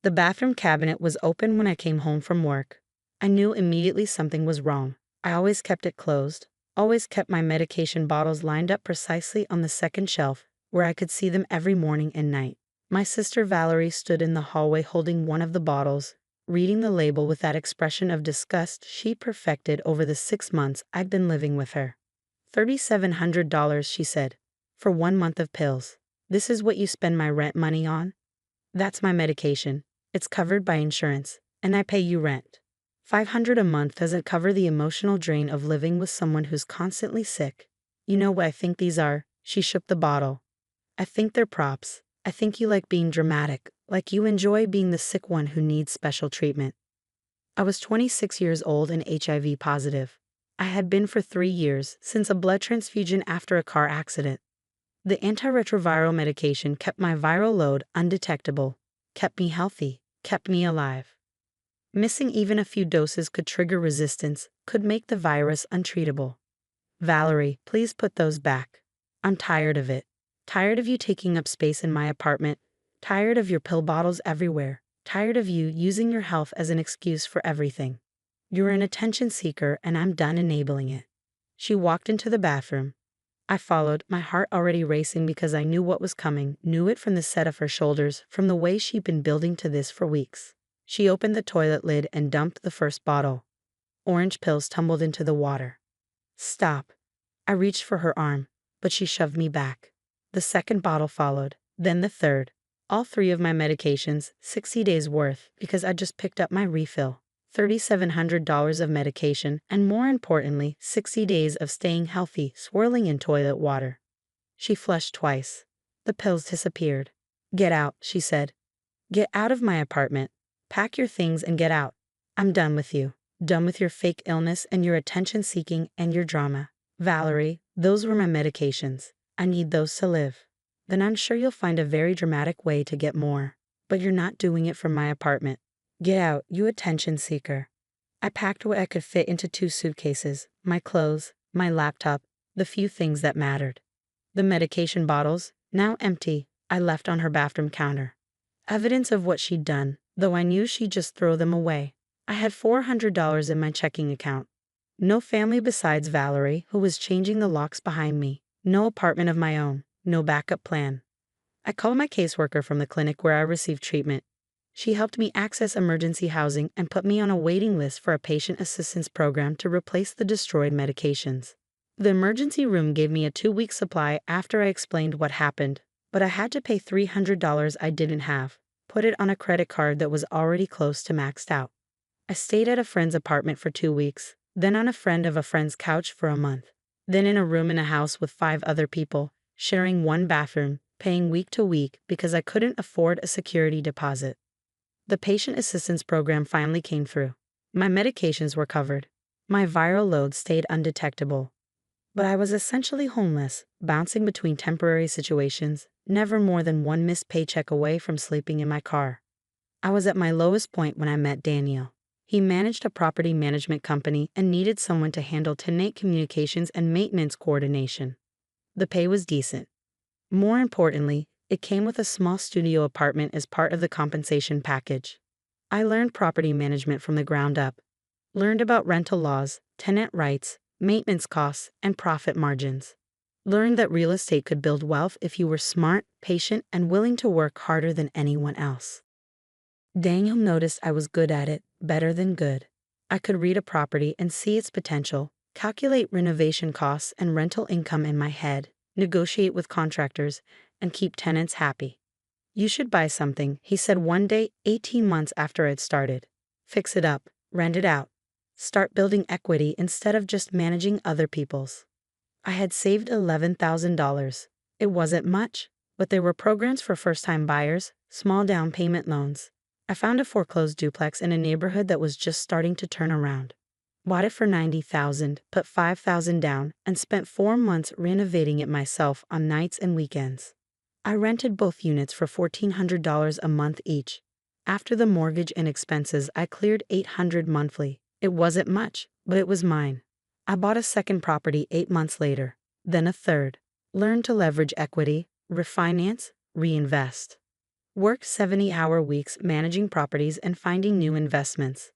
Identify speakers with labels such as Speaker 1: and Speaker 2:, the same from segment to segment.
Speaker 1: The bathroom cabinet was open when I came home from work. I knew immediately something was wrong. I always kept it closed, always kept my medication bottles lined up precisely on the second shelf, where I could see them every morning and night. My sister Valerie stood in the hallway holding one of the bottles, reading the label with that expression of disgust she perfected over the 6 months I'd been living with her. $3,700, she said, for 1 month of pills. This is what you spend my rent money on? That's my medication. It's covered by insurance, and I pay you rent. $500 a month doesn't cover the emotional drain of living with someone who's constantly sick. You know what I think these are? She shook the bottle. I think they're props. I think you like being dramatic, like you enjoy being the sick one who needs special treatment. I was 26 years old and HIV positive. I had been for 3 years, since a blood transfusion after a car accident. The antiretroviral medication kept my viral load undetectable, kept me healthy, kept me alive. Missing even a few doses could trigger resistance, could make the virus untreatable. Valerie, please put those back. I'm tired of it. Tired of you taking up space in my apartment. Tired of your pill bottles everywhere. Tired of you using your health as an excuse for everything. You're an attention seeker and I'm done enabling it. She walked into the bathroom. I followed, my heart already racing because I knew what was coming, knew it from the set of her shoulders, from the way she'd been building to this for weeks. She opened the toilet lid and dumped the first bottle. Orange pills tumbled into the water. Stop. I reached for her arm, but she shoved me back. The second bottle followed, then the third. All 3 of my medications, 60 days worth, because I just picked up my refill. $3,700 of medication, and more importantly, 60 days of staying healthy, swirling in toilet water. She flushed twice. The pills disappeared. Get out, she said. Get out of my apartment. Pack your things and get out. I'm done with you. Done with your fake illness and your attention-seeking and your drama. Valerie, those were my medications. I need those to live. Then I'm sure you'll find a very dramatic way to get more. But you're not doing it from my apartment. Get out, you attention seeker. I packed what I could fit into 2 suitcases, my clothes, my laptop, the few things that mattered. The medication bottles, now empty, I left on her bathroom counter. Evidence of what she'd done, though I knew she'd just throw them away. I had $400 in my checking account. No family besides Valerie, who was changing the locks behind me. No apartment of my own. No backup plan. I called my caseworker from the clinic where I received treatment. She helped me access emergency housing and put me on a waiting list for a patient assistance program to replace the destroyed medications. The emergency room gave me a 2-week supply after I explained what happened, but I had to pay $300 I didn't have, put it on a credit card that was already close to maxed out. I stayed at a friend's apartment for 2 weeks, then on a friend of a friend's couch for a month, then in a room in a house with 5 other people, sharing one bathroom, paying week to week because I couldn't afford a security deposit. The patient assistance program finally came through. My medications were covered. My viral load stayed undetectable. But I was essentially homeless, bouncing between temporary situations, never more than 1 missed paycheck away from sleeping in my car. I was at my lowest point when I met Daniel. He managed a property management company and needed someone to handle tenant communications and maintenance coordination. The pay was decent. More importantly, it came with a small studio apartment as part of the compensation package. I learned property management from the ground up. Learned about rental laws, tenant rights, maintenance costs, and profit margins. Learned that real estate could build wealth if you were smart, patient, and willing to work harder than anyone else. Daniel noticed I was good at it, better than good. I could read a property and see its potential, calculate renovation costs and rental income in my head, negotiate with contractors, and keep tenants happy. You should buy something, he said one day 18 months after I'd started. Fix it up, rent it out. Start building equity instead of just managing other people's. I had saved $11,000. It wasn't much, but there were programs for first-time buyers, small down payment loans. I found a foreclosed duplex in a neighborhood that was just starting to turn around. Bought it for $90,000, put $5,000 down, and spent 4 months renovating it myself on nights and weekends. I rented both units for $1,400 a month each. After the mortgage and expenses, I cleared $800 monthly. It wasn't much, but it was mine. I bought a second property 8 months later, then a third. Learned to leverage equity, refinance, reinvest. Worked 70-hour weeks managing properties and finding new investments.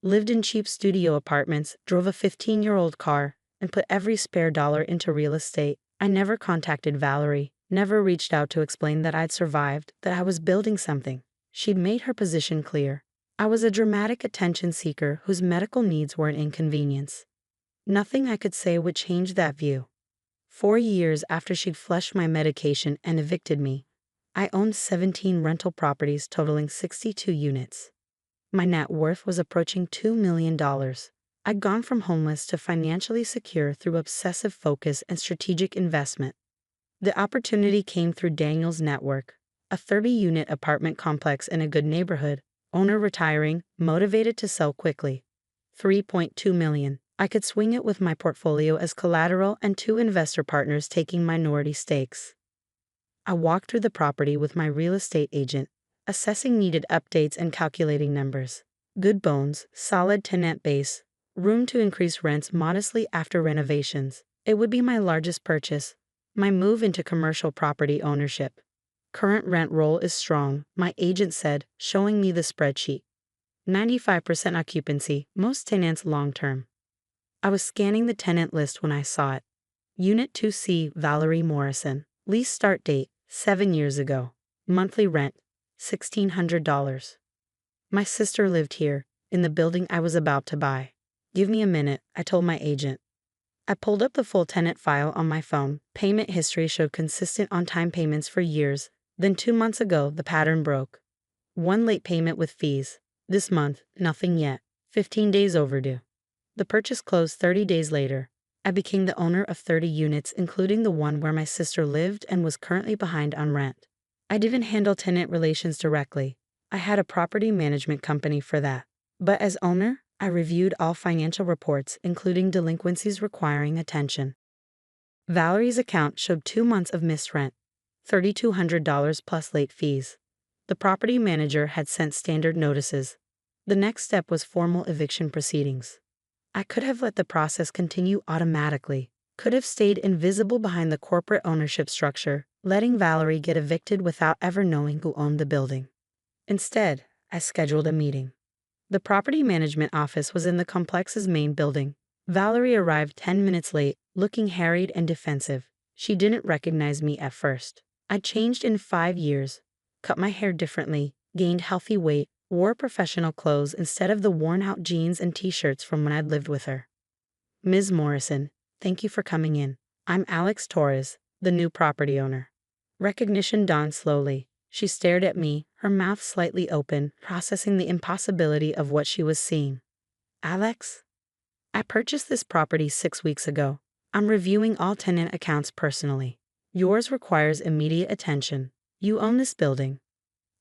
Speaker 1: Lived in cheap studio apartments, drove a 15-year-old car, and put every spare dollar into real estate. I never contacted Valerie, never reached out to explain that I'd survived, that I was building something. She'd made her position clear. I was a dramatic attention seeker whose medical needs were an inconvenience. Nothing I could say would change that view. 4 years after she'd flushed my medication and evicted me, I owned 17 rental properties totaling 62 units. My net worth was approaching $2 million. I'd gone from homeless to financially secure through obsessive focus and strategic investment. The opportunity came through Daniel's network, a 30-unit apartment complex in a good neighborhood, owner retiring, motivated to sell quickly. $3.2 million. I could swing it with my portfolio as collateral and 2 investor partners taking minority stakes. I walked through the property with my real estate agent, assessing needed updates and calculating numbers. Good bones, solid tenant base, room to increase rents modestly after renovations. It would be my largest purchase, my move into commercial property ownership. Current rent roll is strong, my agent said, showing me the spreadsheet. 95% occupancy, most tenants long-term. I was scanning the tenant list when I saw it. Unit 2C, Valerie Morrison. Lease start date, 7 years ago. Monthly rent, $1,600. My sister lived here, in the building I was about to buy. Give me a minute, I told my agent. I pulled up the full tenant file on my phone. Payment history showed consistent on-time payments for years. Then 2 months ago, the pattern broke. 1 late payment with fees. This month, nothing yet. 15 days overdue. The purchase closed 30 days later. I became the owner of 30 units, including the one where my sister lived and was currently behind on rent. I didn't handle tenant relations directly. I had a property management company for that. But as owner, I reviewed all financial reports, including delinquencies requiring attention. Valerie's account showed 2 months of missed rent, $3,200 plus late fees. The property manager had sent standard notices. The next step was formal eviction proceedings. I could have let the process continue automatically, could have stayed invisible behind the corporate ownership structure, letting Valerie get evicted without ever knowing who owned the building. Instead, I scheduled a meeting. The property management office was in the complex's main building. Valerie arrived 10 minutes late, looking harried and defensive. She didn't recognize me at first. I'd changed in 5 years, cut my hair differently, gained healthy weight, wore professional clothes instead of the worn-out jeans and t-shirts from when I'd lived with her. Ms. Morrison, thank you for coming in. I'm Alex Torres, the new property owner. Recognition dawned slowly. She stared at me, her mouth slightly open, processing the impossibility of what she was seeing. Alex? I purchased this property 6 weeks ago. I'm reviewing all tenant accounts personally. Yours requires immediate attention. You own this building.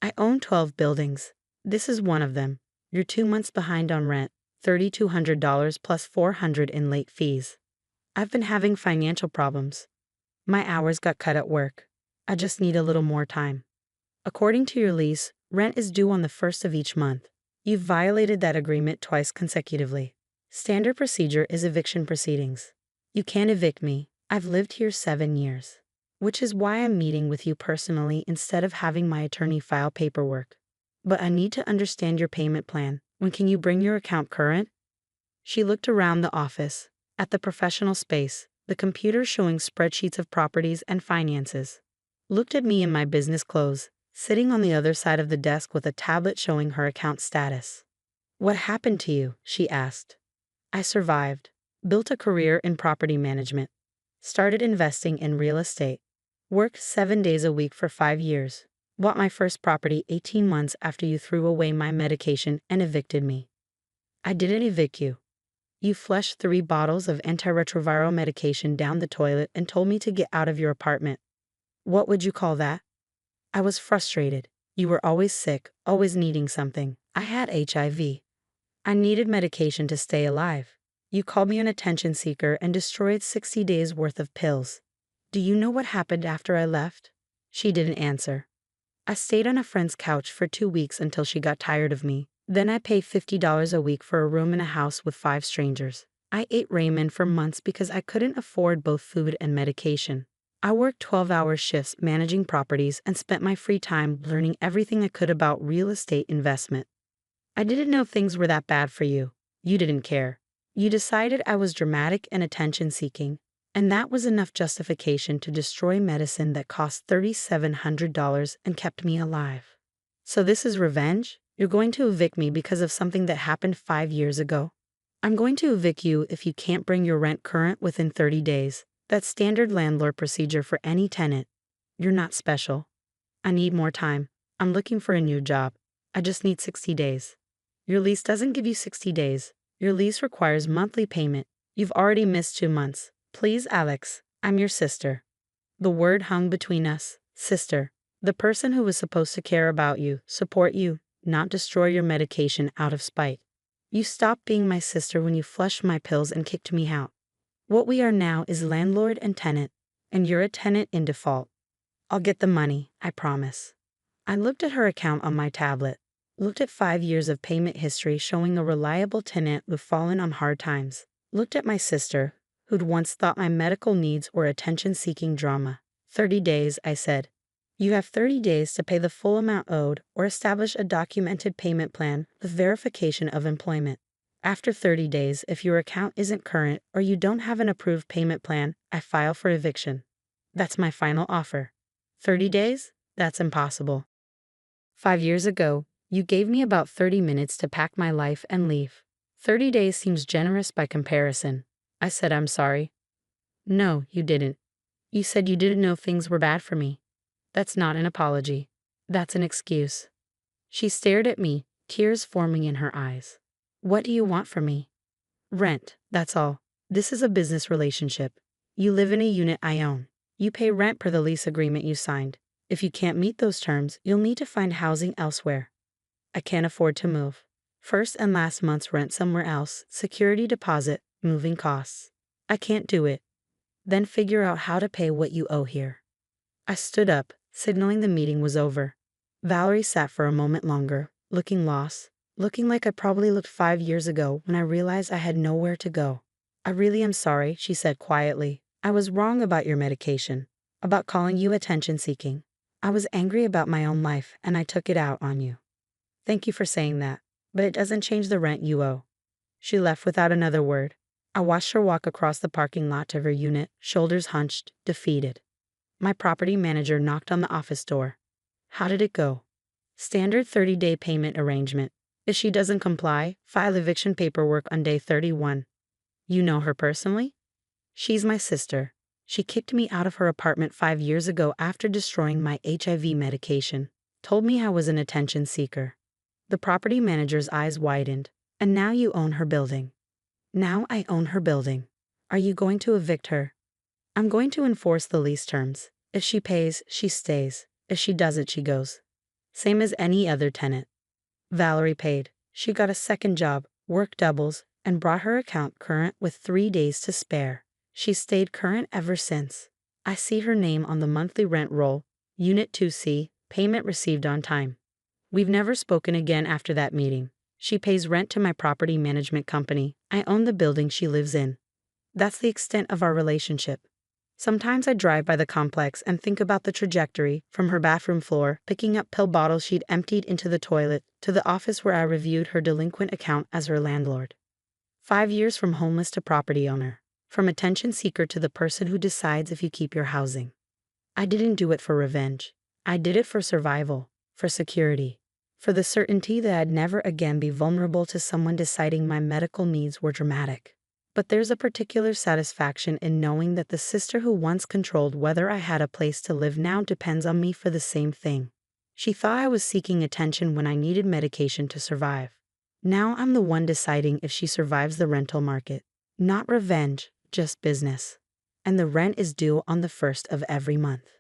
Speaker 1: I own 12 buildings. This is one of them. You're 2 months behind on rent, $3,200 plus $400 in late fees. I've been having financial problems. My hours got cut at work. I just need a little more time. According to your lease, rent is due on the 1st of each month. You've violated that agreement twice consecutively. Standard procedure is eviction proceedings. You can't evict me. I've lived here 7 years. Which is why I'm meeting with you personally instead of having my attorney file paperwork. But I need to understand your payment plan. When can you bring your account current? She looked around the office, at the professional space, the computer showing spreadsheets of properties and finances. Looked at me in my business clothes, sitting on the other side of the desk with a tablet showing her account status. What happened to you? She asked. I survived, built a career in property management, started investing in real estate, worked 7 days a week for 5 years. Bought my first property 18 months after you threw away my medication and evicted me. I didn't evict you. You flushed 3 bottles of antiretroviral medication down the toilet and told me to get out of your apartment. What would you call that? I was frustrated. You were always sick, always needing something. I had HIV. I needed medication to stay alive. You called me an attention seeker and destroyed 60 days worth of pills. Do you know what happened after I left? She didn't answer. I stayed on a friend's couch for 2 weeks until she got tired of me. Then I paid $50 a week for a room in a house with 5 strangers. I ate ramen for months because I couldn't afford both food and medication. I worked 12-hour shifts managing properties and spent my free time learning everything I could about real estate investment. I didn't know things were that bad for you. You didn't care. You decided I was dramatic and attention-seeking, and that was enough justification to destroy medicine that cost $3,700 and kept me alive. So this is revenge? You're going to evict me because of something that happened 5 years ago? I'm going to evict you if you can't bring your rent current within 30 days. That's standard landlord procedure for any tenant. You're not special. I need more time. I'm looking for a new job. I just need 60 days. Your lease doesn't give you 60 days. Your lease requires monthly payment. You've already missed 2 months. Please, Alex, I'm your sister. The word hung between us, sister. The person who was supposed to care about you, support you, not destroy your medication out of spite. You stopped being my sister when you flushed my pills and kicked me out. What we are now is landlord and tenant, and you're a tenant in default. I'll get the money, I promise. I looked at her account on my tablet, looked at 5 years of payment history showing a reliable tenant who'd fallen on hard times, looked at my sister, who'd once thought my medical needs were attention-seeking drama. 30 days, I said. You have 30 days to pay the full amount owed or establish a documented payment plan with verification of employment. After 30 days, if your account isn't current or you don't have an approved payment plan, I file for eviction. That's my final offer. 30 days? That's impossible. 5 years ago, you gave me about 30 minutes to pack my life and leave. 30 days seems generous by comparison. I said I'm sorry. No, you didn't. You said you didn't know things were bad for me. That's not an apology. That's an excuse. She stared at me, tears forming in her eyes. What do you want from me? Rent, that's all. This is a business relationship. You live in a unit I own. You pay rent per the lease agreement you signed. If you can't meet those terms, you'll need to find housing elsewhere. I can't afford to move. First and last month's rent somewhere else, security deposit, moving costs. I can't do it. Then figure out how to pay what you owe here. I stood up, signaling the meeting was over. Valerie sat for a moment longer, looking lost, looking like I probably looked 5 years ago when I realized I had nowhere to go. I really am sorry, she said quietly. I was wrong about your medication, about calling you attention-seeking. I was angry about my own life, and I took it out on you. Thank you for saying that, but it doesn't change the rent you owe. She left without another word. I watched her walk across the parking lot to her unit, shoulders hunched, defeated. My property manager knocked on the office door. How did it go? Standard 30-day payment arrangement. If she doesn't comply, file eviction paperwork on day 31. You know her personally? She's my sister. She kicked me out of her apartment 5 years ago after destroying my HIV medication. Told me I was an attention seeker. The property manager's eyes widened. And now you own her building. Now I own her building. Are you going to evict her? I'm going to enforce the lease terms. If she pays, she stays. If she doesn't, she goes. Same as any other tenant. Valerie paid. She got a second job, worked doubles, and brought her account current with 3 days to spare. She stayed current ever since. I see her name on the monthly rent roll, Unit 2C, payment received on time. We've never spoken again after that meeting. She pays rent to my property management company. I own the building she lives in. That's the extent of our relationship. Sometimes I drive by the complex and think about the trajectory from her bathroom floor, picking up pill bottles she'd emptied into the toilet, to the office where I reviewed her delinquent account as her landlord. 5 years from homeless to property owner. From attention seeker to the person who decides if you keep your housing. I didn't do it for revenge. I did it for survival, for security, for the certainty that I'd never again be vulnerable to someone deciding my medical needs were dramatic. But there's a particular satisfaction in knowing that the sister who once controlled whether I had a place to live now depends on me for the same thing. She thought I was seeking attention when I needed medication to survive. Now I'm the one deciding if she survives the rental market. Not revenge, just business. And the rent is due on the 1st of every month.